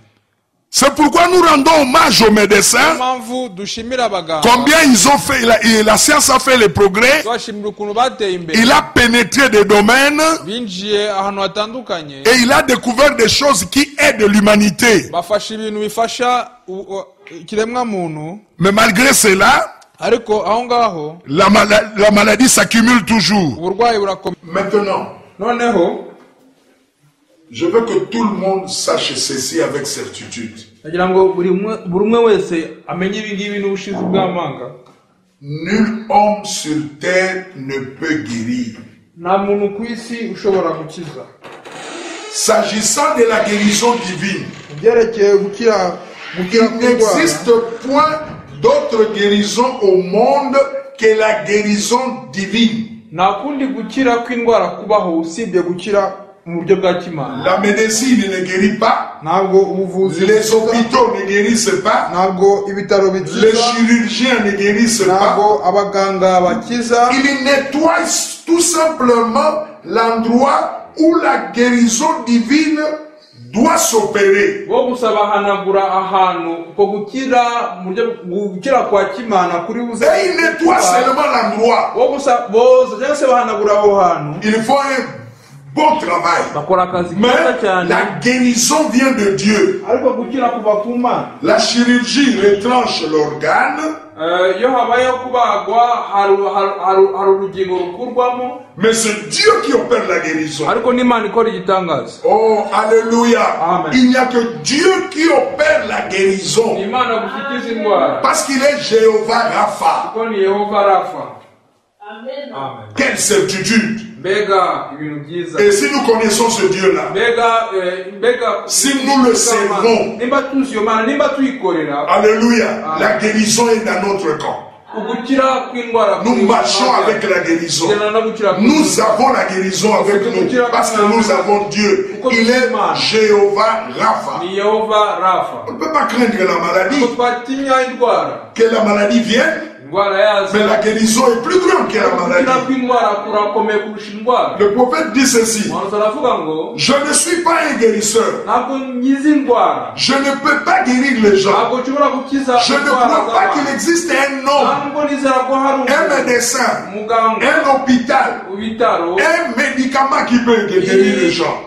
C'est pourquoi nous rendons hommage aux médecins. Impamvu dushimira abaganga. Combien ils ont fait, la science a fait les progrès. Twashimira ukuntu bateye imbere. Il a pénétré des domaines Binjiye ahantu hatandukanye. et il a découvert des choses qui aident l'humanité. Bafasha ibintu bifasha ikiremwa muntu. Mais malgré cela, Ariko aho ngaho la maladie s'accumule toujours. uburwayi burakomeye. Maintenant, Noneho je veux que tout le monde sache ceci avec certitude. nagira ngo buri umwe wese amenye ibi ngibi n'ubushizi bw'amanga. nul homme sur terre ne peut guérir. nta muntu ku isi ushobora gukiza. S'agissant de la guérison divine, byerekeye gukira il n'existe point d'autre guérison au monde que la guérison divine. nta kundi gukira kw'indwara kubaho usibye gukira mu buryo bwa kimana. La médecine ne guérit pas. ntabwo ubuvuzi Les hôpitaux ne guérissent pas. ntabwo ibitaro Les bikiza, chirurgiens ne guérissent pas. ntabwo abaganga bakiza. Il nettoie tout simplement l'endroit où la guérison divine doit s'opérer. bo gusa bahanagura ahantu ko gukira mu buryo gukira kwa kimana kuri buze. Et il nettoie seulement l'endroit. bo gusa boza cyangwa se bahanagura aho hantu. Il faut un bon travail. bakora akazi Mais keza cyane. la guérison vient de Dieu. ariko gukira kuva ku Mana. La chirurgie retranche l'organe, iyo habayeho kubagwa hari urugingo rukurwamo, mais c'est Dieu qui opère la guérison. ariko n'Imana ikora igitangaza. Oh, alléluia. Amen. Il n'y a que Dieu qui opère la guérison. Imana gukiza indwara Parce qu'il est Jéhovah Rapha. kuko ni Yehova Rafa. Amen. Amen. Quelle certitude. mbega ibintu byiza. Et si nous connaissons ce Dieu-là, mbega si nous le servons, nimba tuzi iyo Mana, nimba tuyikorera, alléluia, Amen. la guérison est dans notre camp. ugukira kw'indwara Nous marchons avec la guérison. Nous avons la guérison avec nous parce que nous avons Dieu. Il est Jéhovah Rapha. ni Yehova Rafa. On ne peut pas craindre la maladie, Ntabwo twatinya indwara. que la maladie vienne, indwara yaza. mais la guérison est plus grande que la gukira maladie. kw'indwara kurakomeye kurusha indwara. Le prophète dit ceci: umuhanuzi aravuga ngo je ne suis pas un guérisseur. ntabwo nyiza indwara, Je ne peux pas guérir les gens. ntabwo nshobora gukiza Je ne indwara crois pas qu'il z'abantu. existe un homme, ntabwo nizera ko hari un médecin, umuganga un hôpital, mu bitaro un médicament qui peut guérir les gens.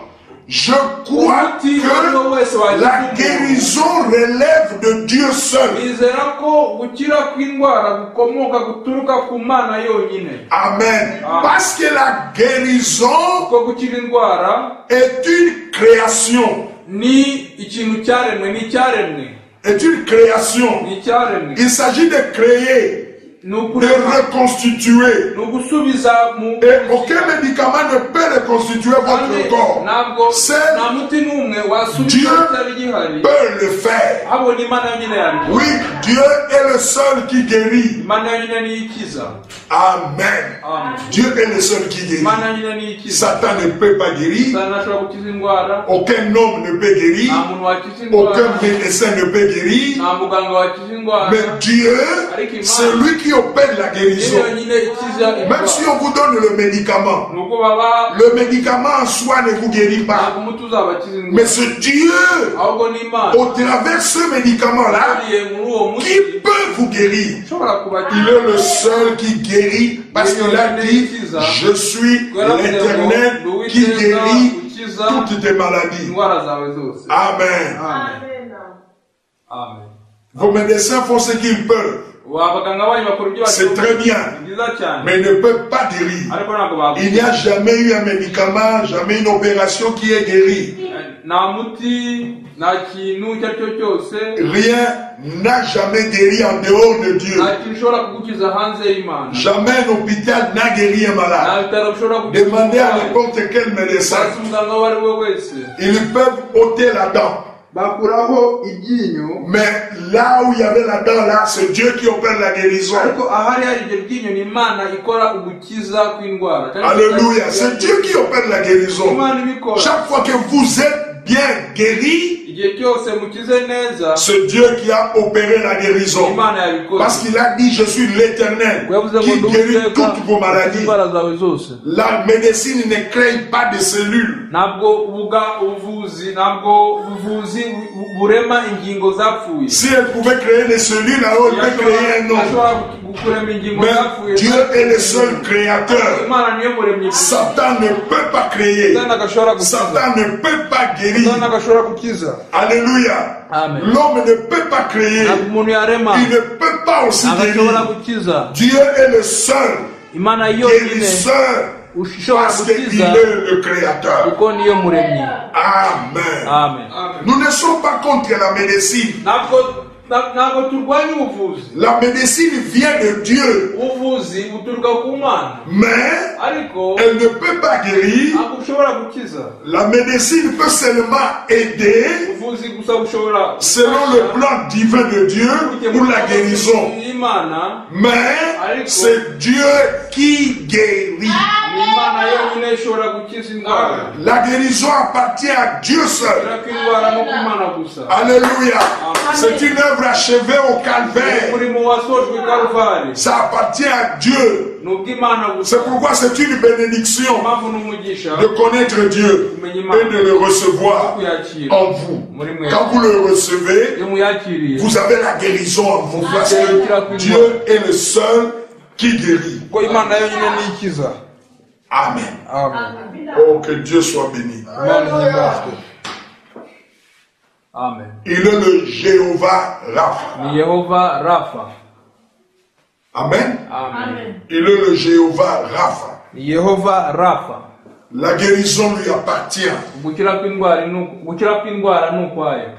Je crois que la guérison relève de Dieu seul. nizera ko gukira kw'indwara gukomoka guturuka ku Mana yonyine. Amen. Parce que la guérison kuko gukira indwara est une création. ni ikintu cyaremwe, ni icyaremwe, Est une création. ni icyaremwe. Il s'agit de créer, ni de ukurema, reconstituer. ni ugusubiza mu Et aucun médicament ne peut reconstituer votre corps. ntabwo C'est nta muti n'umwe wasubiza Dieu cyari gihari, peut le faire. habona Imana yonyine yabikora. Oui, Dieu est le seul qui guérit. Imana yonyine niyo ikiza. Amen. Amen. Dieu est le seul qui guérit. Imana yonyine niyo ikiza. Satan ne peut pas guérir. Satani ntashobora gukiza indwara, Aucun homme ne peut guérir. nta muntu wakiza indwara, Aucun médecin ne peut guérir. nta muganga wakiza indwara. Mais Dieu, c'est lui qui opère la guérison. niyo yonyine ikiza Même indwara. si on vous donne le médicament, nuko baba le médicament en soi ne vous guérit ntabwo pas. umuti uzabakiza Mais indwara, c'est Dieu, ahubwo ni Imana au travers de ce médicament-là, yariye muri uwo muti qui peut vous guérir. ushobora Il kubakiza. est le seul qui guérit parce qu'il a dit: je suis l'Éternel qui guérit toutes tes maladies. indwara zawe zose. Amen. Amen. Amen. Amen. Vos médecins font ce qu'ils peuvent. abaganga banyu bakora ibyo C'est très bien, ni byiza cyane, mais ils ne peuvent pas guérir. ariko ntabwo Il n'y a jamais eu un médicament, jamais une opération qui est guérie. nta muti, nta kintu icyo ari cyo cyose, Rien n'a jamais guéri en dehors de Dieu. nta kintu ushobora kugukiza hanze y'Imana. Jamais un hôpital n'a guéri un nta malade. bitaro bishobora kugukiza Demandez à umurwayi. n'importe quel médecin. Basi umuganga uwo ari we wese Ils peuvent ôter la dent. bakuraho iryinyo, Mais là où il y avait la dent, là, c'est Dieu qui opère la guérison. ariko ahari hari iryo ryinyo ni Imana ikora ugukiza kw'indwara. Alléluia. C'est Dieu qui opère la guérison. Imana ibikora. Chaque fois que vous êtes bien guéri, igihe cyose mukize neza, c'est Dieu qui a opéré la guérison. Imana yabikoze. Parce qu'il a dit: je suis l'Éternel Yavuze ngo qui ndi guérit Uwiteka, toutes vos maladies. indwara zawe zose. La médecine ne crée pas de cellules. ntabwo ntabwo ubuvuzi burema ingingo zapfuye. Si elle pouvait créer des cellules, alors elle peut créer un homme. ashobora kurema ingingo zapfuye. Mais Dieu est le seul créateur. Imana niyo muremyi. Satan ne peut pas créer. Satani agashobora gukiza. Satan ne peut pas guérir. Satani agashobora gukiza. Alléluia. Amen. L'homme ne peut pas créer. ntabwo umuntu yarema Il ne peut pas aussi agashobora guérir. gukiza. Dieu est le seul Imana yonyine guérisseur ushobora parce qu'il gukiza est le créateur. kuko niyo muremyi. Amen. Amen. Nous ne sommes pas contre la médecine. ntabwo ntabwo turwanya ubuvuzi. La médecine vient de Dieu. Ubuvuzi buturuka ku Mana. Mais Ariko elle ne peut pas guérir. ntabwo ushobora gukiza. La médecine peut seulement aider Ubuvuzi gusa bushobora selon le plan divin de Dieu pour la guérison. y'Imana. Mais c'est Dieu qui guérit. Ni Imana yonyine ishobora gukiza indwara. La guérison appartient à Dieu seul. Irako indwara no ku Mana gusa. Alléluia. C'est une œuvre achevée au calvaire. Umurimo wasojwe i Karuvali. Ça appartient à Dieu. Ni ubw'Imana gusa. C'est pourquoi c'est une bénédiction Impamvu ni umugisha de connaître Dieu et de le recevoir kuyakira. en vous. Muri mwe. Quand vous le recevez, Iyo muyakiriye vous avez la guérison en vous. Parce que Dieu est le seul qui guérit. ko Imana yonyine niyikiza. Amen. Amen. Oh, que Dieu soit béni. Imana ihimbazwe. Amen. Il est le Jéhovah Rapha. Ni Yehova Rafa. Amen. Amen. Il est le Jéhovah Rapha. Ni Yehova Rafa. La guérison lui appartient. Gukira kw'indwara ni ukwayo.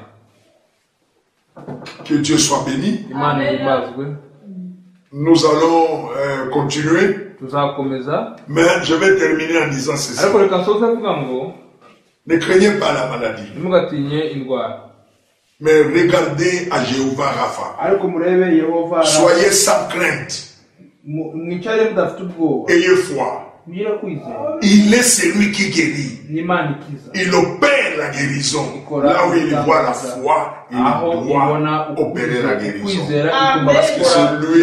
Que Dieu soit béni. Imana ihimbazwe. Nous allons continuer. Tuzakomeza. Mais je vais terminer en disant ceci. Ariko reka nsoze avuga ngo Ne craignez pas la maladie. ntimugatinye indwara. Mais regardez à Jéhovah Rapha. Ariko murebe Yehova Rafa. Soyez sans crainte. Mwicare mudafite ubwoba. Ayez foi. Mugire kwizera. Il est celui qui guérit. Ni Imana ikiza. Il opère la guérison. Là où il voit la foi, il doit opérer la guérison. Parce que c'est lui,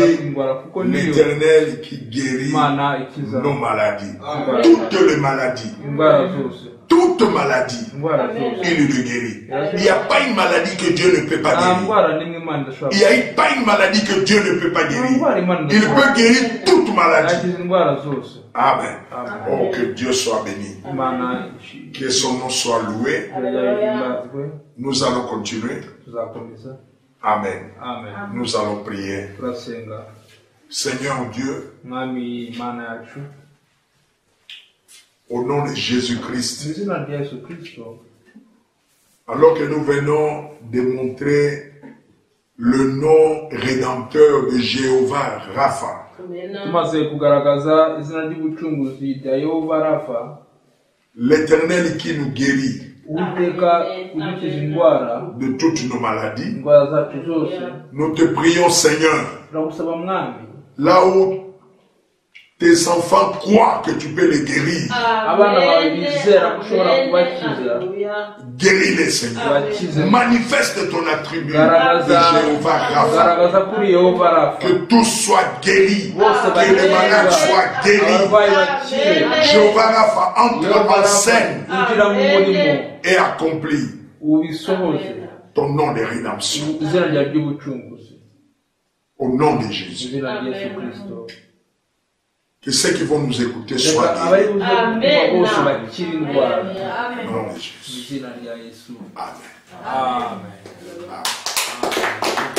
l'Éternel, qui guérit nos maladies. Toutes les maladies. Toute maladie, il le guérit. Il n'y a pas une maladie que Dieu ne peut pas guérir. Il n'y a pas une maladie que Dieu ne peut pas guérir. Il peut guérir toute maladie. Amen. Oh, que Dieu soit béni. Que son nom soit loué. Nous allons continuer. Amen. Nous allons prier. Seigneur Dieu, au nom de Jésus-Christ, alors que nous venons de montrer le nom rédempteur de Jéhovah Rapha, l'Éternel qui nous guérit de toutes nos maladies, nous te prions, Seigneur, là où tes enfants croient que tu peux les guérir, guéris-les, Seigneur. Manifeste ton attribut de Jéhovah Rapha. Que tous soient guéris, que les malades soient guéris. Jéhovah Rapha entre en scène et accomplit ton nom de rédemption. Au nom de Jésus. Que ceux qui vont nous écouter soient guéris. Amen. Au nom de Jésus. Amen. Amen. Amen.